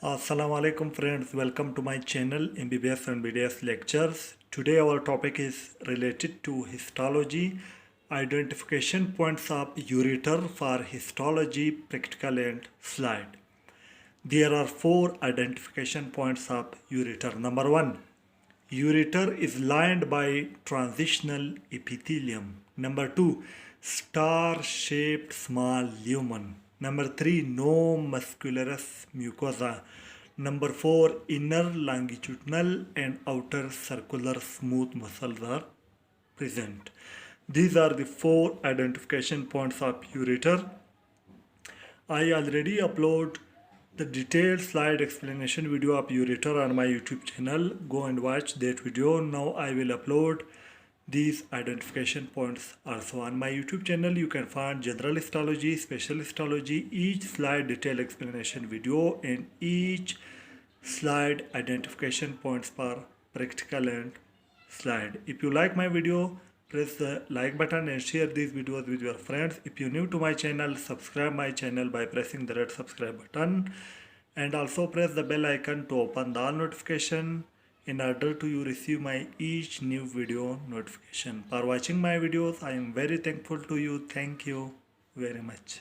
Assalamu alaikum friends, welcome to my channel MBBS and BDS lectures. Today our topic is related to histology, identification points of ureter for histology, practical and slide. There are four identification points of ureter. Number one, ureter is lined by transitional epithelium. Number two, star-shaped small lumen. Number three, no muscularis mucosa. Number four, inner longitudinal and outer circular smooth muscles are present. These are the four identification points of ureter. I already upload the detailed slide explanation video of ureter on my YouTube channel. Go and watch that video. Now I will upload these identification points also on my YouTube channel. You can find general histology, special histology, each slide detailed explanation video and each slide identification points for practical and slide. If you like my video, press the like button and share these videos with your friends. If you're new to my channel, subscribe my channel by pressing the red subscribe button and also press the bell icon to open the all notification in order to you receive my each new video notification. For watching my videos, I am very thankful to you. Thank you very much.